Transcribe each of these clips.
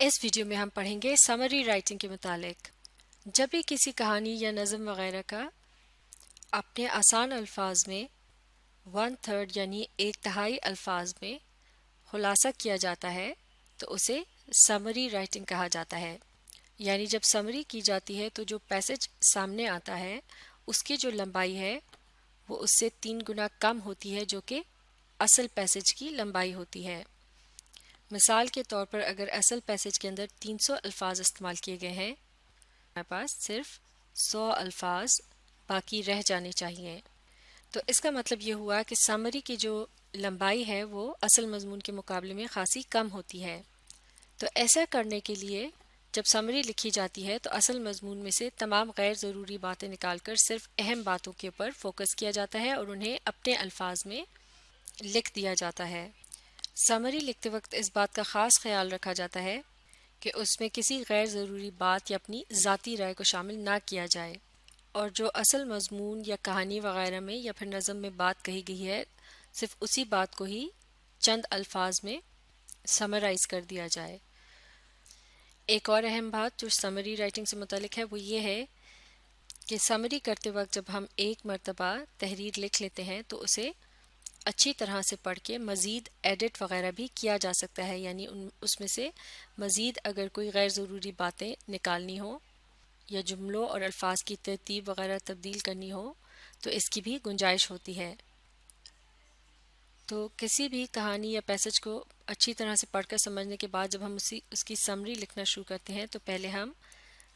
اس video میں ہم پڑھیں گے سمری رائٹنگ کے متعلق۔ جب بھی کسی کہانی یا نظم وغیرہ کا اپنے آسان الفاظ میں 1/3 یعنی 1/3 الفاظ میں خلاصہ کیا جاتا ہے تو اسے سمری رائٹنگ کہا جاتا ہے۔ یعنی جب سمری کی جاتی ہے تو جو پیسج سامنے آتا ہے اس کی جو لمبائی ہے وہ اس سے 3 گنا کم ہوتی ہے جو کہ اصل پیسج کی لمبائی ہوتی ہے۔ مثال کے طور پر اگر اصل پیسج کے اندر 300 الفاظ استعمال کیے گئے ہیں ہمارے پاس صرف 100 الفاظ باقی رہ جانے چاہیے۔ تو اس کا مطلب یہ ہوا کہ سمری کی جو لمبائی ہے وہ اصل مضمون کے مقابلے میں خاصی کم ہوتی ہے۔ تو ایسا کرنے کے لیے جب سمری لکھی جاتی ہے تو اصل مضمون میں سے تمام غیر ضروری باتیں نکال کر صرف اہم باتوں کے اوپر فوکس کیا جاتا ہے اور انہیں اپنے الفاظ میں لکھ دیا جاتا ہے۔ سمری لکھتے وقت اس بات کا خاص خیال رکھا جاتا ہے کہ اس میں کسی غیر ضروری بات یا اپنی ذاتی رائے کو شامل نہ کیا جائے، اور جو اصل مضمون یا کہانی وغیرہ میں یا پھر نظم میں بات کہی گئی ہے صرف اسی بات کو ہی چند الفاظ میں سمرائز کر دیا جائے۔ ایک اور اہم بات جو سمری رائٹنگ سے متعلق ہے وہ یہ ہے کہ سمری کرتے وقت جب ہم ایک مرتبہ تحریر لکھ لیتے ہیں تو اسے اچھی طرح سے پڑھ کے مزید ایڈٹ وغیرہ بھی کیا جا سکتا ہے، یعنی اس میں سے مزید اگر کوئی غیر ضروری باتیں نکالنی ہو یا جملوں اور الفاظ کی ترتیب وغیرہ تبدیل کرنی ہو تو اس کی بھی گنجائش ہوتی ہے۔ تو کسی بھی کہانی یا پیسج کو اچھی طرح سے پڑھ کر سمجھنے کے بعد جب ہم اس کی سمری لکھنا شروع کرتے ہیں تو پہلے ہم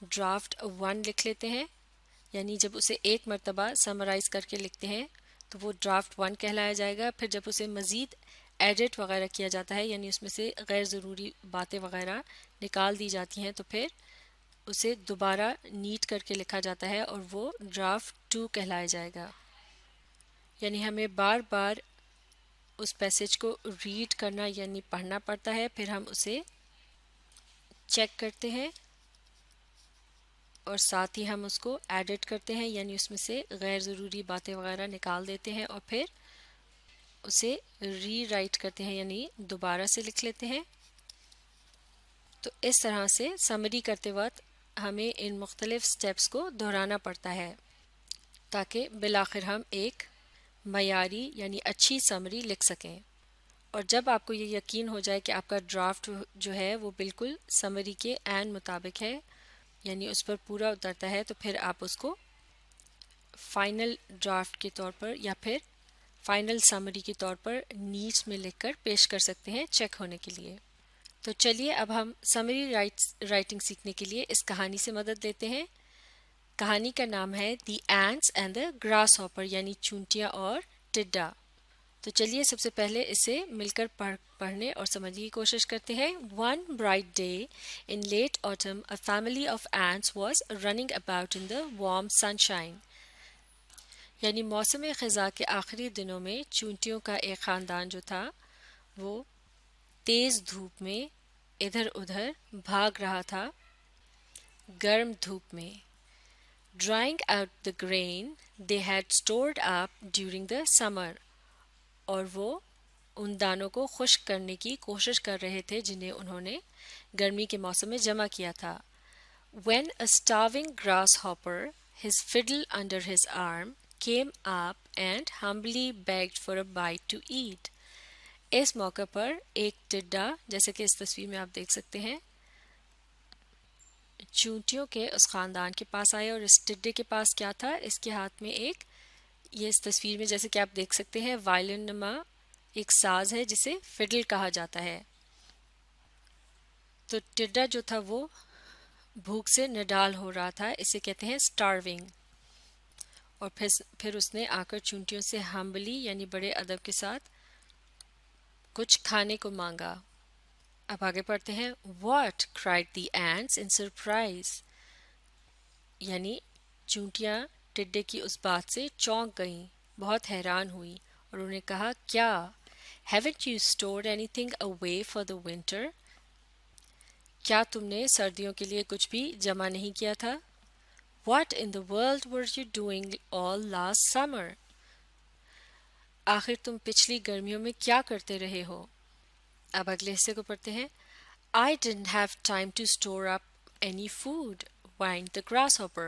ڈرافٹ 1 لکھ لیتے ہیں، یعنی جب اسے ایک مرتبہ سمرائز کر کے لکھتے ہیں تو وہ ڈرافٹ 1 کہلایا جائے گا۔ پھر جب اسے مزید ایڈٹ وغیرہ کیا جاتا ہے یعنی اس میں سے غیر ضروری باتیں وغیرہ نکال دی جاتی ہیں تو پھر اسے دوبارہ نیٹ کر کے لکھا جاتا ہے اور وہ ڈرافٹ 2 کہلایا جائے گا۔ یعنی ہمیں بار بار اس پیسج کو ریڈ کرنا یعنی پڑھنا پڑتا ہے، پھر ہم اسے چیک کرتے ہیں اور ساتھ ہی ہم اس کو ایڈٹ کرتے ہیں، یعنی اس میں سے غیر ضروری باتیں وغیرہ نکال دیتے ہیں اور پھر اسے ری رائٹ کرتے ہیں یعنی دوبارہ سے لکھ لیتے ہیں۔ تو اس طرح سے سمری کرتے وقت ہمیں ان مختلف سٹیپس کو دہرانا پڑتا ہے تاکہ بالآخر ہم ایک معیاری یعنی اچھی سمری لکھ سکیں۔ اور جب آپ کو یہ یقین ہو جائے کہ آپ کا ڈرافٹ جو ہے وہ بالکل سمری کے عین مطابق ہے یعنی اس پر پورا اترتا ہے تو پھر آپ اس کو فائنل ڈرافٹ کے طور پر یا پھر فائنل سمری کے طور پر نیٹس میں لکھ کر پیش کر سکتے ہیں چیک ہونے کے لیے۔ تو چلیے اب ہم سمری رائٹنگ سیکھنے کے لیے اس کہانی سے مدد لیتے ہیں۔ کہانی کا نام ہے دی اینٹس اینڈ دا گراس ہاپر یعنی چونٹیاں اور ٹڈا۔ تو چلیے سب سے پہلے اسے مل کر پڑھنے اور سمجھنے کی کوشش کرتے ہیں۔ One bright day in late autumn, a family of ants was running about in the warm sunshine. یعنی موسم خزاں کے آخری دنوں میں چونٹیوں کا ایک خاندان جو تھا وہ تیز دھوپ میں ادھر ادھر بھاگ رہا تھا گرم دھوپ میں۔ Drying out the grain they had stored up during the summer. اور وہ ان دانوں کو خشک کرنے کی کوشش کر رہے تھے جنہیں انہوں نے گرمی کے موسم میں جمع کیا تھا۔ When a starving grasshopper, his fiddle under his arm, came up and humbly begged for a bite to eat. اس موقع پر ایک ٹڈا جیسے کہ اس تصویر میں آپ دیکھ سکتے ہیں چونٹیوں کے اس خاندان کے پاس آئے، اور اس ٹڈے کے پاس کیا تھا؟ اس کے ہاتھ میں ایک، یہ اس تصویر میں جیسے کہ آپ دیکھ سکتے ہیں وائلن نما ایک ساز ہے جسے فڈل کہا جاتا ہے۔ تو ٹڈا جو تھا وہ بھوک سے نڈال ہو رہا تھا، اسے کہتے ہیں سٹارونگ۔ اور پھر اس نے آ کر چونٹیوں سے ہمبلی یعنی بڑے ادب کے ساتھ کچھ کھانے کو مانگا۔ اب آگے پڑھتے ہیں۔ What? cried the ants in surprise. یعنی چونٹیاں ٹڈے کی اس بات سے چونک گئیں، بہت حیران ہوئی اور انہوں نے کہا کیا؟ Haven't you stored anything away for the winter? کیا تم نے سردیوں کے لیے کچھ بھی جمع نہیں کیا تھا؟ What in the world were you doing all last summer? آخر تم پچھلی گرمیوں میں کیا کرتے رہے ہو؟ اب اگلے حصے کو پڑھتے ہیں۔ I didn't have time to store up any food, whined the grasshopper.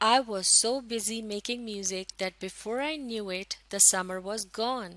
I was so busy making music that before I knew it, the summer was gone.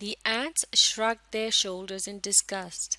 The ants shrugged their shoulders in disgust.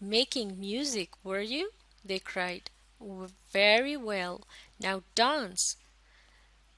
Making music, were you? They cried. Very well. Now dance.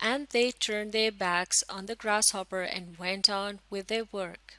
And they turned their backs on the grasshopper and went on with their work.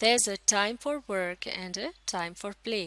There's a time for work and a time for play.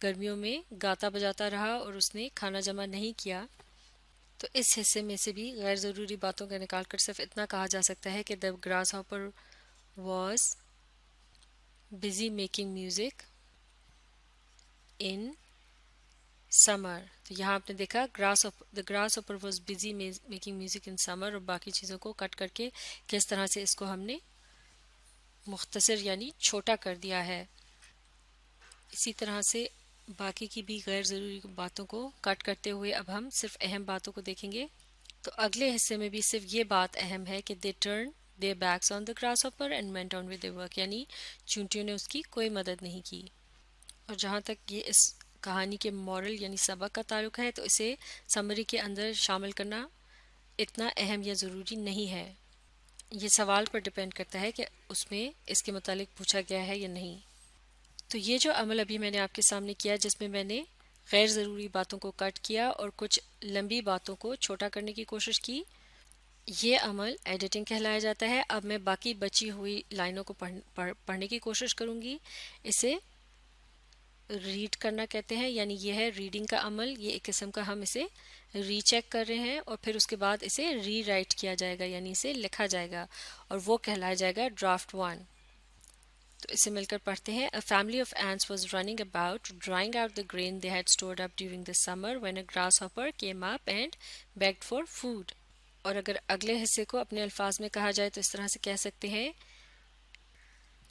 گرمیوں میں گاتا بجاتا رہا اور اس نے کھانا جمع نہیں کیا، تو اس حصے میں سے بھی غیر ضروری باتوں کا نکال کر صرف اتنا کہا جا سکتا ہے کہ the grasshopper was busy making music in summer. تو یہاں آپ نے دیکھا the grasshopper was busy making music in summer، اور باقی چیزوں کو کٹ کر کے کس طرح سے اس کو ہم نے مختصر یعنی چھوٹا کر دیا ہے۔ اسی طرح سے باقی کی بھی غیر ضروری باتوں کو کٹ کرتے ہوئے اب ہم صرف اہم باتوں کو دیکھیں گے۔ تو اگلے حصے میں بھی صرف یہ بات اہم ہے کہ they turned their backs on the grasshopper and went on with their work، یعنی چونٹیوں نے اس کی کوئی مدد نہیں کی۔ اور جہاں تک یہ اس کہانی کے مورل یعنی سبق کا تعلق ہے تو اسے سمری کے اندر شامل کرنا اتنا اہم یا ضروری نہیں ہے، یہ سوال پر ڈیپینڈ کرتا ہے کہ اس میں اس کے متعلق پوچھا گیا ہے یا نہیں۔ تو یہ جو عمل ابھی میں نے آپ کے سامنے کیا جس میں میں نے غیر ضروری باتوں کو کٹ کیا اور کچھ لمبی باتوں کو چھوٹا کرنے کی کوشش کی، یہ عمل ایڈیٹنگ کہلایا جاتا ہے۔ اب میں باقی بچی ہوئی لائنوں کو پڑھنے کی کوشش کروں گی، اسے ریڈ کرنا کہتے ہیں، یعنی یہ ہے ریڈنگ کا عمل، یہ ایک قسم کا ہم اسے ری چیک کر رہے ہیں اور پھر اس کے بعد اسے ری رائٹ کیا جائے گا یعنی اسے لکھا جائے گا اور وہ کہلایا جائے گا ڈرافٹ 1۔ تو اسے مل کر پڑھتے ہیں۔ A family of ants was running about drying out the grain they had stored up during the summer when a grasshopper came up and begged for food۔ اور اگر اگلے حصے کو اپنے الفاظ میں کہا جائے تو اس طرح سے کہہ سکتے ہیں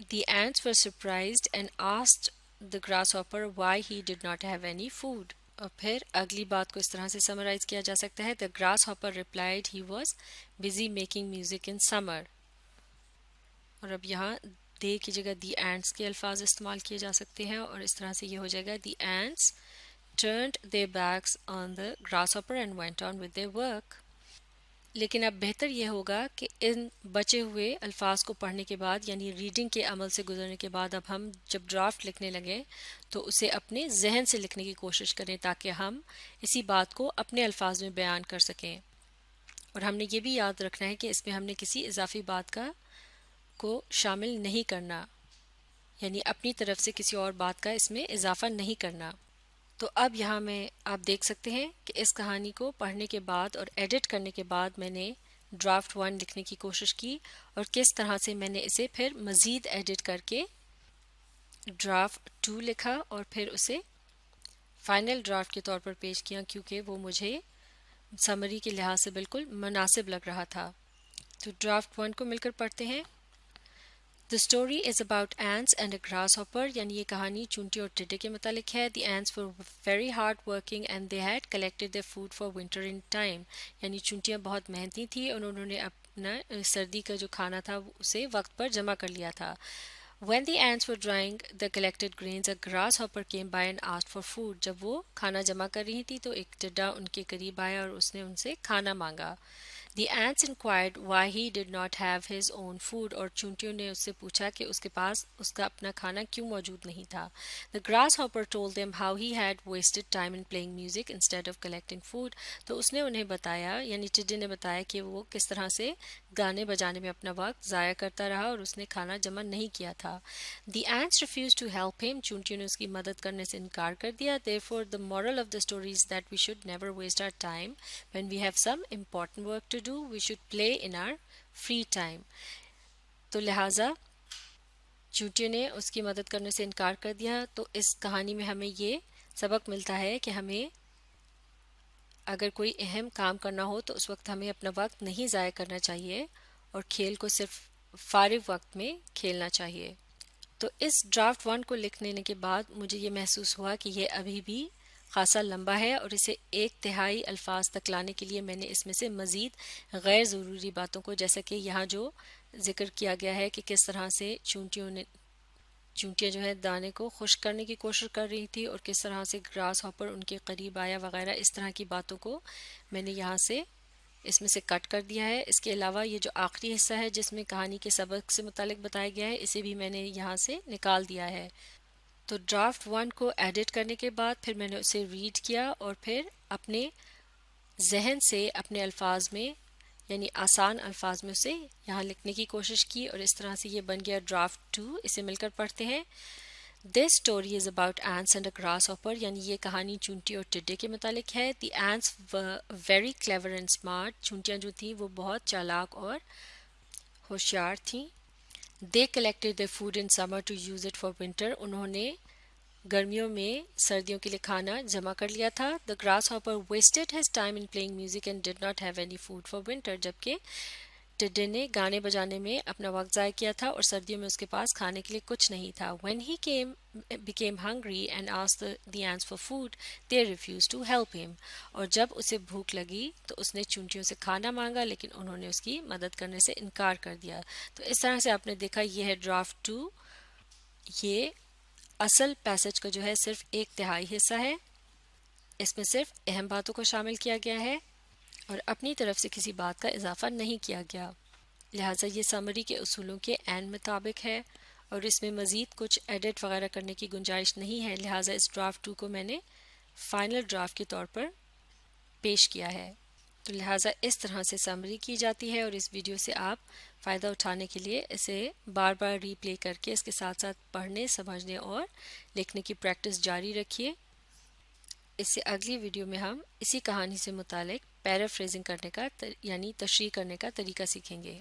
The ants were surprised and asked the grasshopper why he did not have any food۔ اور پھر اگلی بات کو اس طرح سے سمرائز کیا جا سکتا ہے The grasshopper replied he was busy making music in summer۔ اور اب یہاں دے کی جگہ دی اینٹس کے الفاظ استعمال کیے جا سکتے ہیں اور اس طرح سے یہ ہو جائے گا دی اینٹس turned their backs on the grasshopper and went on with their work۔ لیکن اب بہتر یہ ہوگا کہ ان بچے ہوئے الفاظ کو پڑھنے کے بعد یعنی ریڈنگ کے عمل سے گزرنے کے بعد اب ہم جب ڈرافٹ لکھنے لگیں تو اسے اپنے ذہن سے لکھنے کی کوشش کریں تاکہ ہم اسی بات کو اپنے الفاظ میں بیان کر سکیں۔ اور ہم نے یہ بھی یاد رکھنا ہے کہ اس میں ہم نے کسی اضافی بات کو شامل نہیں کرنا، یعنی اپنی طرف سے کسی اور بات کا اس میں اضافہ نہیں کرنا۔ تو اب یہاں میں آپ دیکھ سکتے ہیں کہ اس کہانی کو پڑھنے کے بعد اور ایڈٹ کرنے کے بعد میں نے ڈرافٹ 1 لکھنے کی کوشش کی اور کس طرح سے میں نے اسے پھر مزید ایڈٹ کر کے ڈرافٹ 2 لکھا اور پھر اسے فائنل ڈرافٹ کے طور پر پیش کیا کیونکہ وہ مجھے سمری کے لحاظ سے بالکل مناسب لگ رہا تھا۔ تو ڈرافٹ 1 کو مل کر پڑھتے ہیں۔ The story is about ants and a grasshopper، یعنی یہ کہانی چونٹی اور ٹڈے کے متعلق ہے۔ The ants were very hard working and they had collected their food for winter in time، یعنی چونٹیاں بہت محنتی تھیں اور انہوں نے اپنا سردی کا جو کھانا تھا اسے وقت پر جمع کر لیا تھا۔ When the ants were drying the collected grains, a grasshopper came by and asked for food۔ جب وہ کھانا جمع کر رہی تھی تو ایک ٹڈا ان کے قریب آیا اور اس نے ان سے کھانا مانگا۔ The ants inquired why he did not have his own food، اور چونٹیوں نے اس سے پوچھا کہ اس کے پاس اس کا اپنا کھانا کیوں موجود نہیں تھا۔ The grasshopper told them how he had wasted time in playing music instead of collecting food، تو اس نے انہیں بتایا یعنی ٹڈے نے بتایا کہ وہ کس طرح سے گانے بجانے میں اپنا وقت ضائع کرتا رہا اور اس نے کھانا جمع نہیں کیا تھا۔ The ants refused to help him، چونٹیوں نے اس کی مدد کرنے سے انکار کر دیا۔ Therefore the moral of the story is that we should never waste our time when we have some important work to do، we should play in our free time۔ تو لہٰذا چونٹیوں نے اس کی مدد کرنے سے انکار کر دیا۔ تو اس کہانی میں ہمیں یہ سبق ملتا ہے کہ ہمیں اگر کوئی اہم کام کرنا ہو تو اس وقت ہمیں اپنا وقت نہیں ضائع کرنا چاہیے اور کھیل کو صرف فارغ وقت میں کھیلنا چاہیے۔ تو اس ڈرافٹ 1 کو لکھ لینے کے بعد مجھے یہ محسوس ہوا کہ یہ ابھی بھی خاصا لمبا ہے اور اسے 1/3 الفاظ تک لانے کے لیے میں نے اس میں سے مزید غیر ضروری باتوں کو جیسا کہ یہاں جو ذکر کیا گیا ہے کہ کس طرح سے چونٹیاں جو ہے دانے کو خشک کرنے کی کوشش کر رہی تھی اور کس طرح سے گراس ہاپر ان کے قریب آیا وغیرہ، اس طرح کی باتوں کو میں نے یہاں سے اس میں سے کٹ کر دیا ہے۔ اس کے علاوہ یہ جو آخری حصہ ہے جس میں کہانی کے سبق سے متعلق بتایا گیا ہے اسے بھی میں نے یہاں سے نکال دیا ہے۔ تو ڈرافٹ 1 کو ایڈٹ کرنے کے بعد پھر میں نے اسے ریڈ کیا اور پھر اپنے ذہن سے اپنے الفاظ میں یعنی آسان الفاظ میں اسے یہاں لکھنے کی کوشش کی اور اس طرح سے یہ بن گیا ڈرافٹ 2۔ اسے مل کر پڑھتے ہیں۔ This story is about ants and a grasshopper. یعنی یہ کہانی چونٹی اور ٹڈے کے متعلق ہے. The ants were very clever and smart. چونٹیاں جو تھیں وہ بہت چالاک اور ہوشیار تھیں. They collected their food in summer to use it for winter. انہوں نے گرمیوں میں سردیوں کے لیے کھانا جمع کر لیا تھا. The grasshopper wasted his time in playing music and did not have any food for winter. جبکہ ٹڈے نے گانے بجانے میں اپنا وقت ضائع کیا تھا اور سردیوں میں اس کے پاس کھانے کے لیے کچھ نہیں تھا. When he became hungry and asked the ants for food, they refused to help him. اور جب اسے بھوک لگی تو اس نے چونٹیوں سے کھانا مانگا لیکن انہوں نے اس کی مدد کرنے سے انکار کر دیا. تو اس طرح سے آپ نے دیکھا یہ ہے ڈرافٹ 2. یہ اصل پیسج کا جو ہے صرف 1/3 حصہ ہے. اس میں صرف اہم باتوں کو شامل کیا گیا ہے اور اپنی طرف سے کسی بات کا اضافہ نہیں کیا گیا. لہٰذا یہ سمری کے اصولوں کے عین مطابق ہے اور اس میں مزید کچھ ایڈٹ وغیرہ کرنے کی گنجائش نہیں ہے. لہٰذا اس ڈرافٹ 2 کو میں نے فائنل ڈرافٹ کے طور پر پیش کیا ہے. تو لہٰذا اس طرح سے سمری کی جاتی ہے اور اس ویڈیو سے آپ فائدہ اٹھانے کے لیے اسے بار بار ری پلے کر کے اس کے ساتھ ساتھ پڑھنے سمجھنے اور لکھنے کی پریکٹس جاری رکھیے. اس سے اگلی ویڈیو میں ہم اسی کہانی سے متعلق پیرافریزنگ کرنے کا یعنی تشریح کرنے کا طریقہ سیکھیں گے.